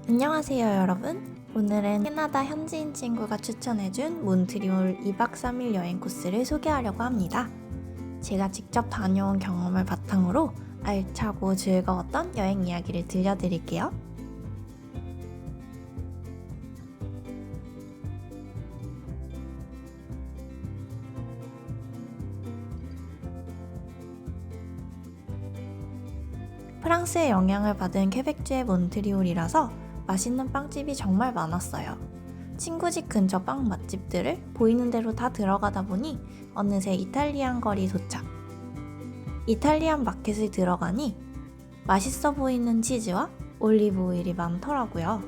안녕하세요 여러분. 오늘은 캐나다 현지인 친구가 추천해준 몬트리올 2박 3일 여행 코스를 소개하려고 합니다. 제가 직접 다녀온 경험을 바탕으로 알차고 즐거웠던 여행 이야기를 들려드릴게요. 프랑스의 영향을 받은 퀘벡주의 몬트리올이라서 맛있는 빵집이 정말 많았어요. 친구 집 근처 빵 맛집들을 보이는 대로 다 들어가다 보니 어느새 이탈리안 거리 도착. 이탈리안 마켓을 들어가니 맛있어 보이는 치즈와 올리브 오일이 많더라고요.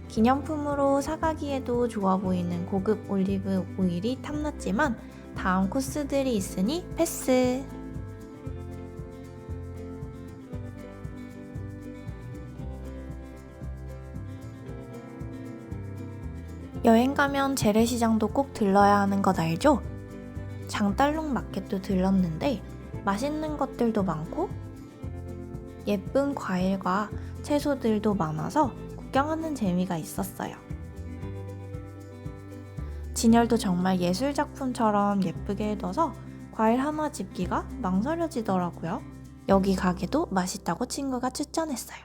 기념품으로 사가기에도 좋아 보이는 고급 올리브 오일이 탐났지만 다음 코스들이 있으니 패스! 여행 가면 재래시장도 꼭 들러야 하는 것 알죠? 장달롱 마켓도 들렀는데 맛있는 것들도 많고 예쁜 과일과 채소들도 많아서 구경하는 재미가 있었어요. 진열도 정말 예술작품처럼 예쁘게 해둬서 과일 하나 집기가 망설여지더라고요. 여기 가게도 맛있다고 친구가 추천했어요.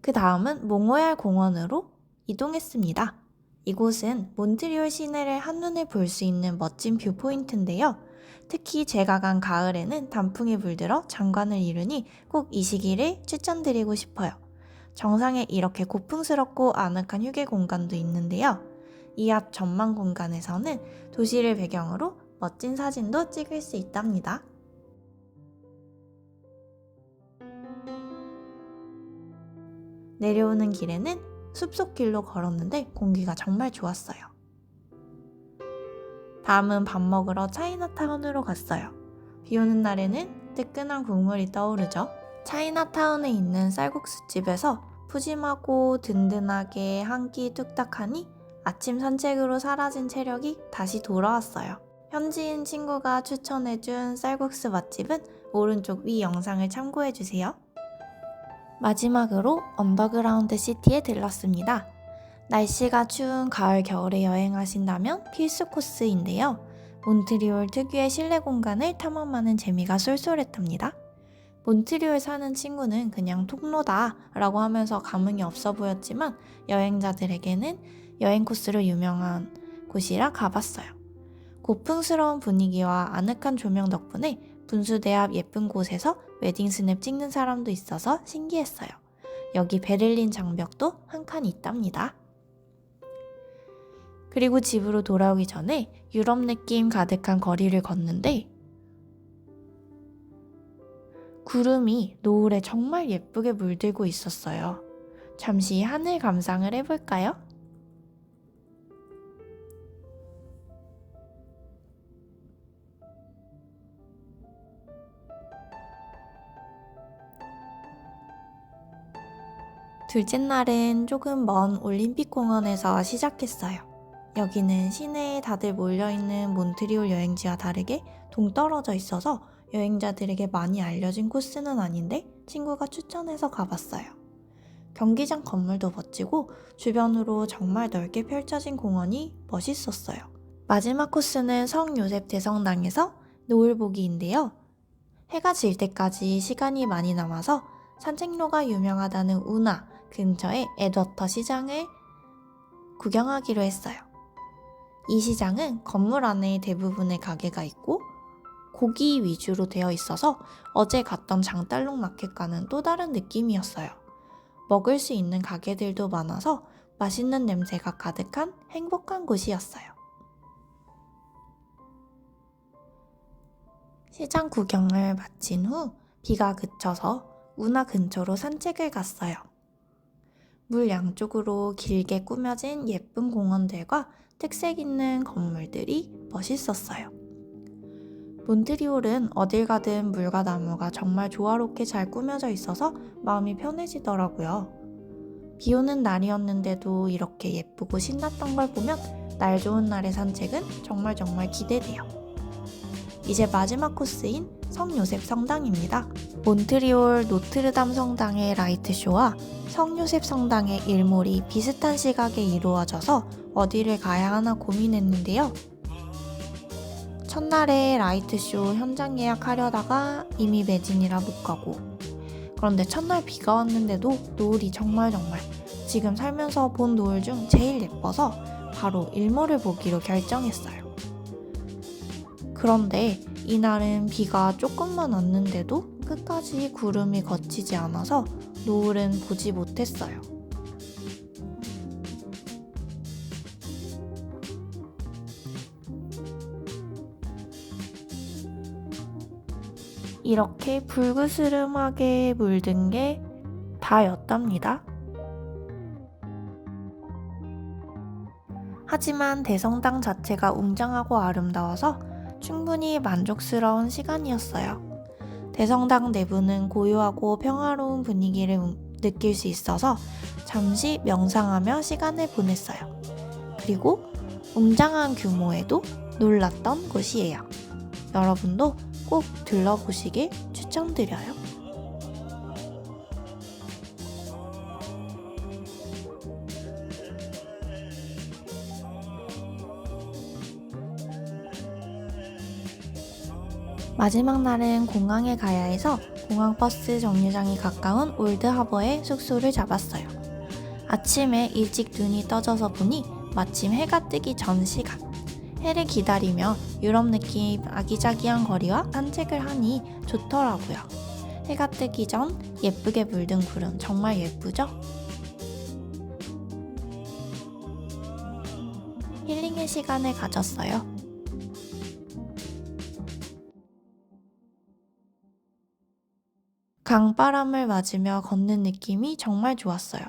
그 다음은 몽호얄 공원으로 이동했습니다. 이곳은 몬트리올 시내를 한눈에 볼 수 있는 멋진 뷰포인트인데요. 특히 제가 간 가을에는 단풍이 물들어 장관을 이루니 꼭 이 시기를 추천드리고 싶어요. 정상에 이렇게 고풍스럽고 아늑한 휴게 공간도 있는데요. 이 앞 전망 공간에서는 도시를 배경으로 멋진 사진도 찍을 수 있답니다. 내려오는 길에는 숲속길로 걸었는데 공기가 정말 좋았어요. 다음은 밥 먹으러 차이나타운으로 갔어요. 비 오는 날에는 뜨끈한 국물이 떠오르죠. 차이나타운에 있는 쌀국수집에서 푸짐하고 든든하게 한 끼 뚝딱하니 아침 산책으로 사라진 체력이 다시 돌아왔어요. 현지인 친구가 추천해준 쌀국수 맛집은 오른쪽 위 영상을 참고해주세요. 마지막으로 언더그라운드 시티에 들렀습니다. 날씨가 추운 가을 겨울에 여행하신다면 필수 코스인데요. 몬트리올 특유의 실내 공간을 탐험하는 재미가 쏠쏠했답니다. 몬트리올 사는 친구는 그냥 통로다 라고 하면서 감흥이 없어 보였지만 여행자들에게는 여행 코스로 유명한 곳이라 가봤어요. 고풍스러운 분위기와 아늑한 조명 덕분에 분수대 앞 예쁜 곳에서 웨딩 스냅 찍는 사람도 있어서 신기했어요. 여기 베를린 장벽도 한 칸 있답니다. 그리고 집으로 돌아오기 전에 유럽 느낌 가득한 거리를 걷는데 구름이 노을에 정말 예쁘게 물들고 있었어요. 잠시 하늘 감상을 해볼까요? 둘째 날은 조금 먼 올림픽공원에서 시작했어요. 여기는 시내에 다들 몰려있는 몬트리올 여행지와 다르게 동떨어져 있어서 여행자들에게 많이 알려진 코스는 아닌데 친구가 추천해서 가봤어요. 경기장 건물도 멋지고 주변으로 정말 넓게 펼쳐진 공원이 멋있었어요. 마지막 코스는 성요셉 대성당에서 노을 보기인데요. 해가 질 때까지 시간이 많이 남아서 산책로가 유명하다는 우나 근처의 에드워터 시장을 구경하기로 했어요. 이 시장은 건물 안에 대부분의 가게가 있고 고기 위주로 되어 있어서 어제 갔던 장달롱 마켓과는 또 다른 느낌이었어요. 먹을 수 있는 가게들도 많아서 맛있는 냄새가 가득한 행복한 곳이었어요. 시장 구경을 마친 후 비가 그쳐서 운하 근처로 산책을 갔어요. 물 양쪽으로 길게 꾸며진 예쁜 공원들과 특색 있는 건물들이 멋있었어요. 몬트리올은 어딜 가든 물과 나무가 정말 조화롭게 잘 꾸며져 있어서 마음이 편해지더라고요. 비 오는 날이었는데도 이렇게 예쁘고 신났던 걸 보면 날 좋은 날의 산책은 정말 기대돼요. 이제 마지막 코스인 성요셉 성당입니다. 몬트리올 노트르담 성당의 라이트쇼와 성요셉 성당의 일몰이 비슷한 시각에 이루어져서 어디를 가야 하나 고민했는데요. 첫날에 라이트쇼 현장 예약하려다가 이미 매진이라 못 가고, 그런데 첫날 비가 왔는데도 노을이 정말 지금 살면서 본 노을 중 제일 예뻐서 바로 일몰을 보기로 결정했어요. 그런데 이날은 비가 조금만 왔는데도 끝까지 구름이 걷히지 않아서 노을은 보지 못했어요. 이렇게 불그스름하게 물든 게 다였답니다. 하지만 대성당 자체가 웅장하고 아름다워서 충분히 만족스러운 시간이었어요. 대성당 내부는 고요하고 평화로운 분위기를 느낄 수 있어서 잠시 명상하며 시간을 보냈어요. 그리고 웅장한 규모에도 놀랐던 곳이에요. 여러분도 꼭 들러보시길 추천드려요. 마지막 날은 공항에 가야 해서 공항버스 정류장이 가까운 올드하버에 숙소를 잡았어요. 아침에 일찍 눈이 떠져서 보니 마침 해가 뜨기 전 시간. 해를 기다리며 유럽 느낌 아기자기한 거리와 산책을 하니 좋더라고요. 해가 뜨기 전 예쁘게 물든 구름 정말 예쁘죠? 힐링의 시간을 가졌어요. 강바람을 맞으며 걷는 느낌이 정말 좋았어요.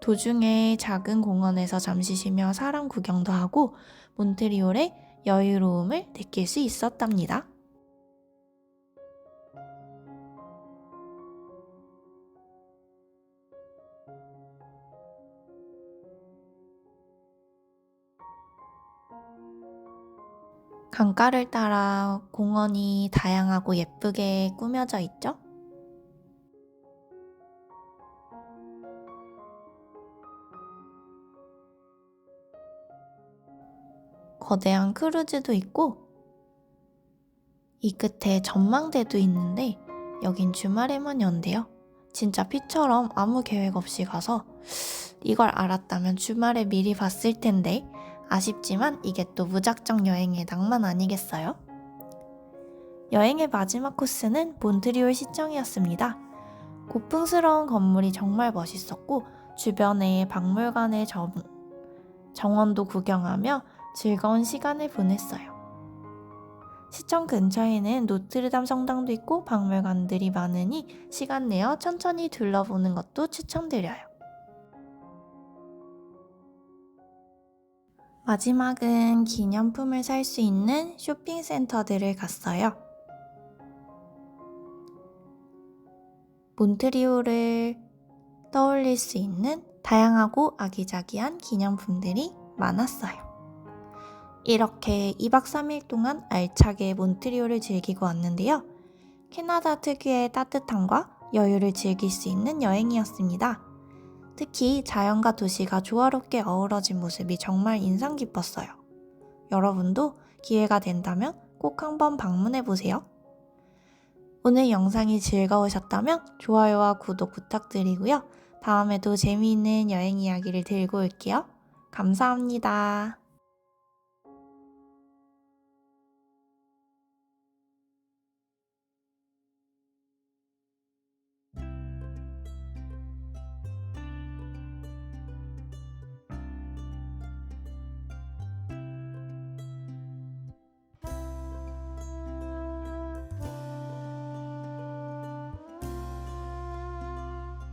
도중에 작은 공원에서 잠시 쉬며 사람 구경도 하고 몬트리올의 여유로움을 느낄 수 있었답니다. 강가를 따라 공원이 다양하고 예쁘게 꾸며져 있죠? 거대한 크루즈도 있고 이 끝에 전망대도 있는데 여긴 주말에만 연대요. 진짜 피처럼 아무 계획 없이 가서 이걸 알았다면 주말에 미리 봤을 텐데 아쉽지만 이게 또 무작정 여행의 낭만 아니겠어요? 여행의 마지막 코스는 몬트리올 시청이었습니다. 고풍스러운 건물이 정말 멋있었고 주변에 박물관의 정원도 구경하며 즐거운 시간을 보냈어요. 시청 근처에는 노트르담 성당도 있고 박물관들이 많으니 시간 내어 천천히 둘러보는 것도 추천드려요. 마지막은 기념품을 살 수 있는 쇼핑센터들을 갔어요. 몬트리올을 떠올릴 수 있는 다양하고 아기자기한 기념품들이 많았어요. 이렇게 2박 3일 동안 알차게 몬트리올을 즐기고 왔는데요. 캐나다 특유의 따뜻함과 여유를 즐길 수 있는 여행이었습니다. 특히 자연과 도시가 조화롭게 어우러진 모습이 정말 인상 깊었어요. 여러분도 기회가 된다면 꼭 한번 방문해보세요. 오늘 영상이 즐거우셨다면 좋아요와 구독 부탁드리고요. 다음에도 재미있는 여행 이야기를 들고 올게요. 감사합니다.